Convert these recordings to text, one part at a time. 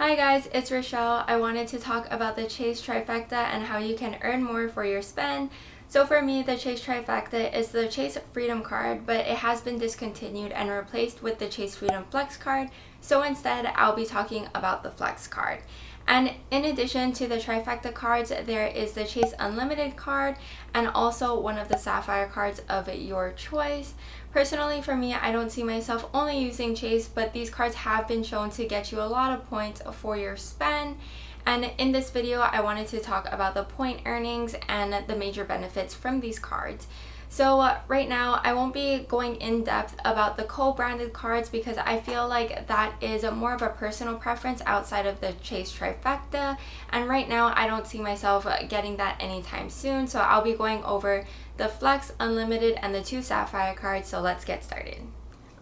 Hi guys, it's Rochelle. I wanted to talk about the Chase Trifecta and how you can earn more for your spend. So for me, the Chase Trifecta is the Chase Freedom card, but it has been discontinued and replaced with the Chase Freedom Flex card. So instead, I'll be talking about the Flex card. And in addition to the Trifecta cards, there is the Chase Unlimited card and also one of the Sapphire cards of your choice. Personally, for me, I don't see myself only using Chase, but these cards have been shown to get you a lot of points for your spend. And in this video, I wanted to talk about the point earnings and the major benefits from these cards. So right now, I won't be going in depth about the co-branded cards because I feel like that is more of a personal preference outside of the Chase Trifecta. And right now, I don't see myself getting that anytime soon. So I'll be going over the Flex, Unlimited, and the two Sapphire cards. So let's get started.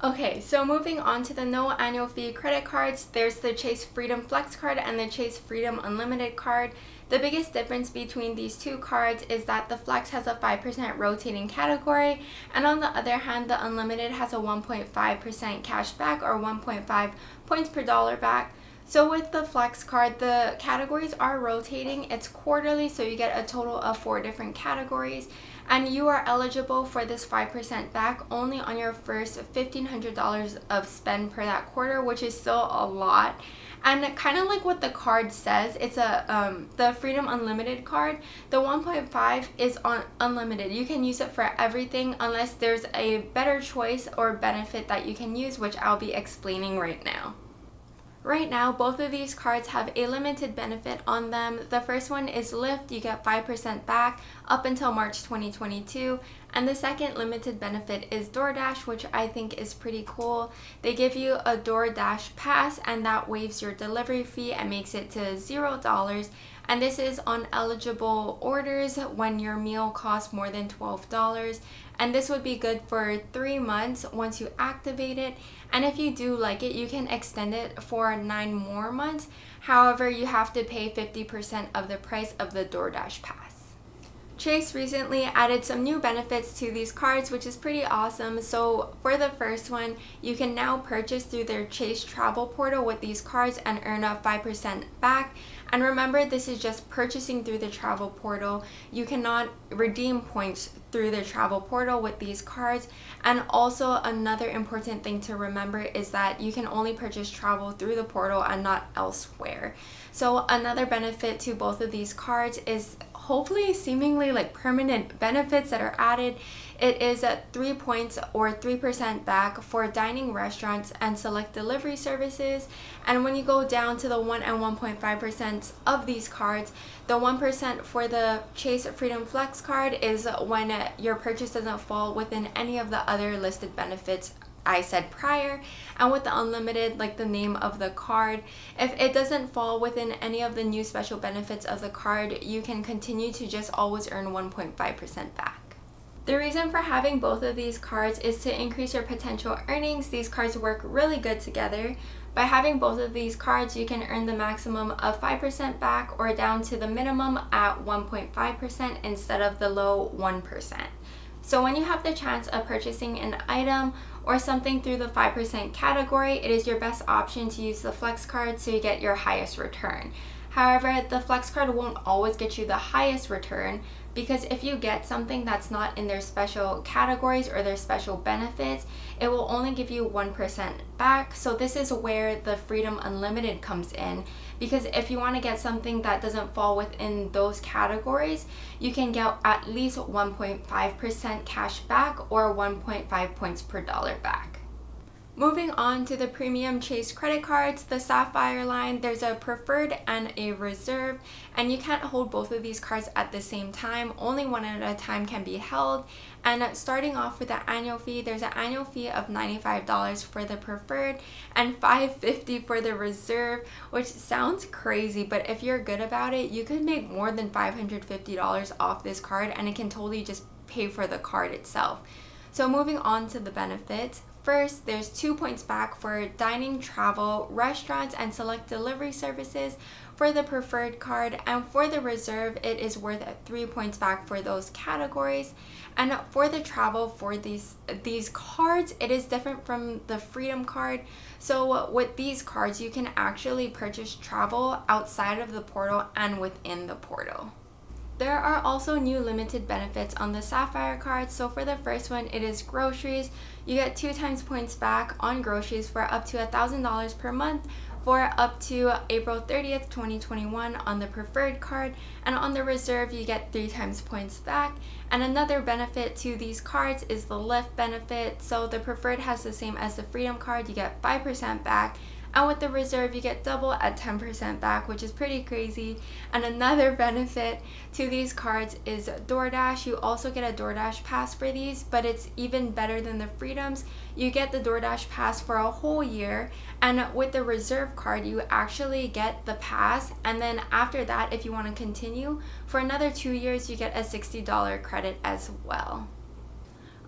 Okay, so moving on to the no annual fee credit cards, there's the Chase Freedom Flex card and the Chase Freedom Unlimited card. The biggest difference between these two cards is that the Flex has a 5% rotating category, and on the other hand, the Unlimited has a 1.5% cash back or 1.5 points per dollar back. So with the Flex card, the categories are rotating. It's quarterly, so you get a total of 4 different categories. And you are eligible for this 5% back only on your first $1,500 of spend per that quarter, which is still a lot. And kind of like what the card says, it's the Freedom Unlimited card. The 1.5 is on unlimited. You can use it for everything unless there's a better choice or benefit that you can use, which I'll be explaining right now. Right now, both of these cards have a limited benefit on them. The first one is Lyft, you get 5% back up until March 2022. And the second limited benefit is Doordash, which I think is pretty cool. They give you a Doordash pass and that waives your delivery fee and makes it to $0. And this is on eligible orders when your meal costs more than $12. And this would be good for 3 months once you activate it. And if you do like it, you can extend it for 9 more months. However, you have to pay 50% of the price of the Doordash pass. Chase recently added some new benefits to these cards, which is pretty awesome. So for the first one, you can now purchase through their Chase travel portal with these cards and earn a 5% back. And remember, this is just purchasing through the travel portal. You cannot redeem points through the travel portal with these cards. And also another important thing to remember is that you can only purchase travel through the portal and not elsewhere. So another benefit to both of these cards is hopefully seemingly like permanent benefits that are added. It is at 3 points or 3% back for dining restaurants and select delivery services. And when you go down to the 1 and 1.5% of these cards, the 1% for the Chase Freedom Flex card is when your purchase doesn't fall within any of the other listed benefits I said prior. And with the Unlimited, like the name of the card, if it doesn't fall within any of the new special benefits of the card, you can continue to just always earn 1.5% back. The reason for having both of these cards is to increase your potential earnings. These cards work really good together. By having both of these cards, you can earn the maximum of 5% back or down to the minimum at 1.5% instead of the low 1%. So when you have the chance of purchasing an item or something through the 5% category, it is your best option to use the Flex card so you get your highest return. However, the Flex card won't always get you the highest return because if you get something that's not in their special categories or their special benefits, it will only give you 1% back. So this is where the Freedom Unlimited comes in, because if you want to get something that doesn't fall within those categories, you can get at least 1.5% cash back or 1.5 points per dollar back. Moving on to the premium Chase credit cards, the Sapphire line, there's a preferred and a reserve, and you can't hold both of these cards at the same time. Only one at a time can be held. And starting off with the annual fee, there's an annual fee of $95 for the preferred and $550 for the reserve, which sounds crazy, but if you're good about it, you could make more than $550 off this card, and it can totally just pay for the card itself. So moving on to the benefits, First, there's 2 points back for dining, travel, restaurants, and select delivery services for the preferred card, and for the reserve, it is worth 3 points back for those categories. And for the travel for these cards, it is different from the Freedom card. So with these cards, you can actually purchase travel outside of the portal and within the portal. There are also new limited benefits on the Sapphire card. So for the first one, it is groceries. You get 2 times points back on groceries for up to $1,000 per month for up to April 30th, 2021 on the preferred card, and on the reserve you get 3 times points back. And another benefit to these cards is the lift benefit. So the preferred has the same as the Freedom card, you get 5% back, and with the reserve you get double at 10% back, which is pretty crazy. And another benefit to these cards is Doordash. You also get a Doordash pass for these, but it's even better than the Freedoms. You get the Doordash pass for a whole year, and with the reserve card you actually get the pass, and then after that, if you want to continue for another 2 years, you get a $60 credit as well.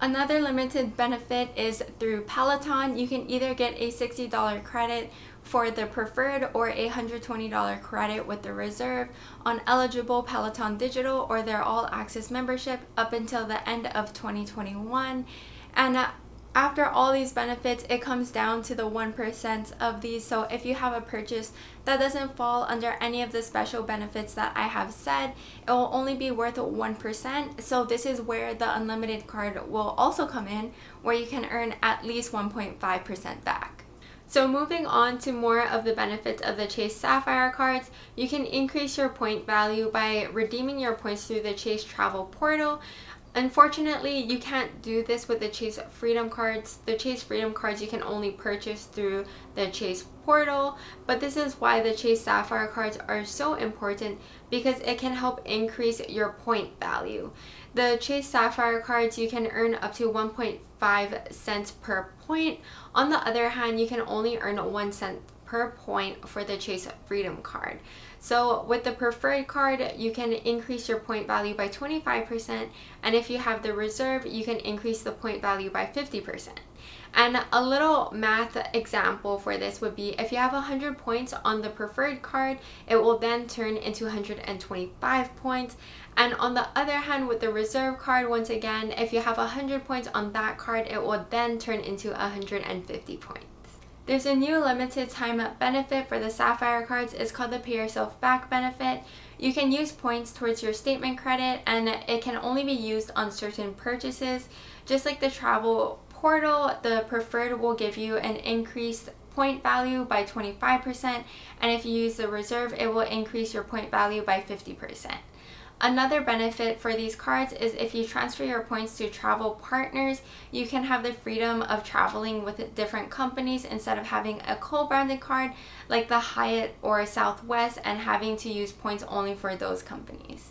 Another limited benefit is through Peloton. You can either get a $60 credit for the preferred or a $120 credit with the reserve on eligible Peloton digital or their all access membership up until the end of 2021. And after all these benefits, it comes down to the 1% of these. So if you have a purchase that doesn't fall under any of the special benefits that I have said, it will only be worth 1%. So this is where the unlimited card will also come in, where you can earn at least 1.5% back. So moving on to more of the benefits of the Chase Sapphire cards, you can increase your point value by redeeming your points through the Chase Travel portal. Unfortunately, you can't do this with the Chase Freedom cards. The Chase Freedom cards you can only purchase through the Chase portal, but this is why the Chase Sapphire cards are so important, because it can help increase your point value. The Chase Sapphire cards, you can earn up to 1.5 cents per point. On the other hand, you can only earn 1 cent per point for the Chase Freedom card. So with the preferred card, you can increase your point value by 25%, and if you have the reserve, you can increase the point value by 50%. And a little math example for this would be, if you have 100 points on the preferred card, it will then turn into 125 points. And on the other hand, with the reserve card, once again, if you have 100 points on that card, it will then turn into 150 points. There's a new limited time benefit for the Sapphire cards. It's called the Pay Yourself Back benefit. You can use points towards your statement credit, and it can only be used on certain purchases. Just like the travel portal, the preferred will give you an increased point value by 25%, and if you use the reserve, it will increase your point value by 50%. Another benefit for these cards is if you transfer your points to travel partners, you can have the freedom of traveling with different companies instead of having a co-branded card like the Hyatt or Southwest and having to use points only for those companies.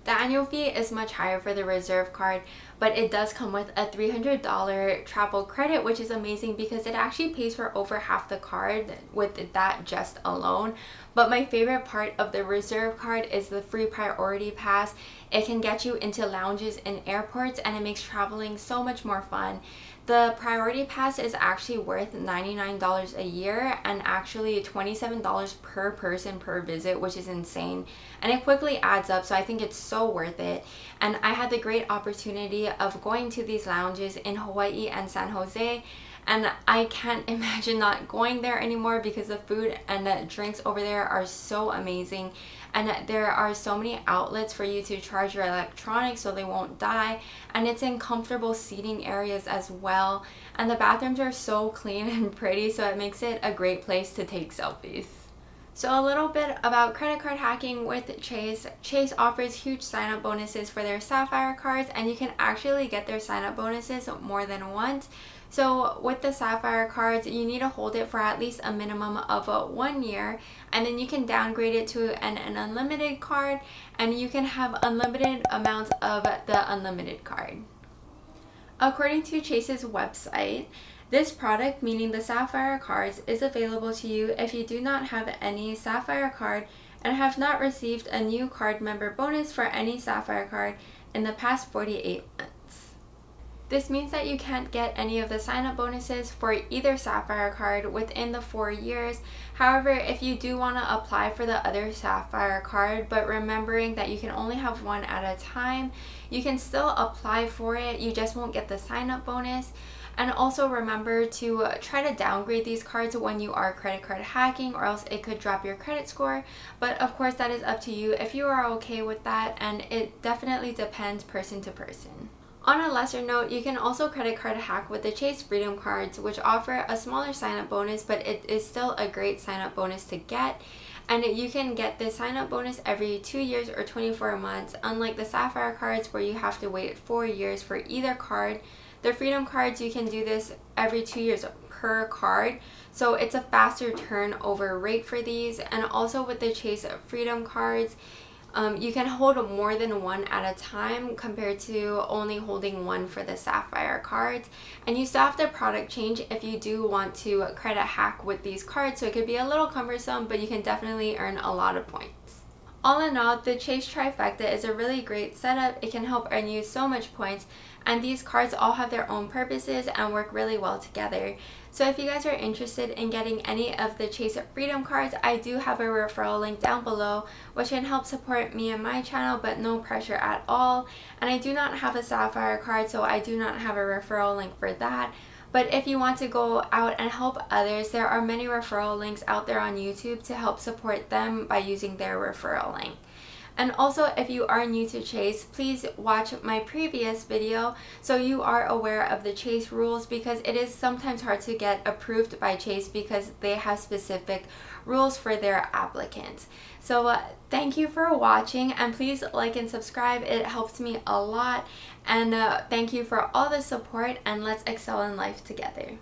The annual fee is much higher for the reserve card, but it does come with a $300 travel credit, which is amazing because it actually pays for over half the card with that just alone. But my favorite part of the reserve card is the free priority pass. It can get you into lounges in airports, and it makes traveling so much more fun. The priority pass is actually worth $99 a year and actually $27 per person per visit, which is insane. And it quickly adds up, so I think it's so worth it. And I had the great opportunity of going to these lounges in Hawaii and San Jose, and I can't imagine not going there anymore because the food and the drinks over there are so amazing. And there are so many outlets for you to charge your electronics so they won't die, and it's in comfortable seating areas as well, and the bathrooms are so clean and pretty, so it makes it a great place to take selfies. So a little bit about credit card hacking with Chase. Chase offers huge sign-up bonuses for their Sapphire cards, and you can actually get their sign-up bonuses more than once. So with the Sapphire cards, you need to hold it for at least a minimum of 1 year, and then you can downgrade it to an unlimited card, and you can have unlimited amounts of the unlimited card. According to Chase's website, this product, meaning the Sapphire cards, is available to you if you do not have any Sapphire card and have not received a new card member bonus for any Sapphire card in the past 48 months. This means that you can't get any of the sign-up bonuses for either Sapphire card within the 4 years. However, if you do want to apply for the other Sapphire card, but remembering that you can only have one at a time, you can still apply for it. You just won't get the sign-up bonus. And also remember to try to downgrade these cards when you are credit card hacking, or else it could drop your credit score. But of course, that is up to you if you are okay with that, and it definitely depends person to person. On a lesser note, you can also credit card hack with the Chase Freedom cards, which offer a smaller sign-up bonus, but it is still a great sign-up bonus to get. And you can get this sign-up bonus every 2 years or 24 months, unlike the Sapphire cards where you have to wait 4 years for either card. The Freedom cards, you can do this every 2 years per card, so it's a faster turnover rate for these. And also with the Chase Freedom cards, you can hold more than one at a time compared to only holding one for the Sapphire cards. And you still have to product change if you do want to credit hack with these cards, so it could be a little cumbersome, but you can definitely earn a lot of points. All in all, the Chase Trifecta is a really great setup. It can help earn you so much points, and these cards all have their own purposes and work really well together. So if you guys are interested in getting any of the Chase Freedom cards, I do have a referral link down below, which can help support me and my channel, but no pressure at all. And I do not have a Sapphire card, so I do not have a referral link for that. But if you want to go out and help others, there are many referral links out there on YouTube to help support them by using their referral link. And also, if you are new to Chase, please watch my previous video so you are aware of the Chase rules, because it is sometimes hard to get approved by Chase because they have specific rules for their applicants. So thank you for watching, and please like and subscribe. It helps me a lot. And thank you for all the support, and let's excel in life together.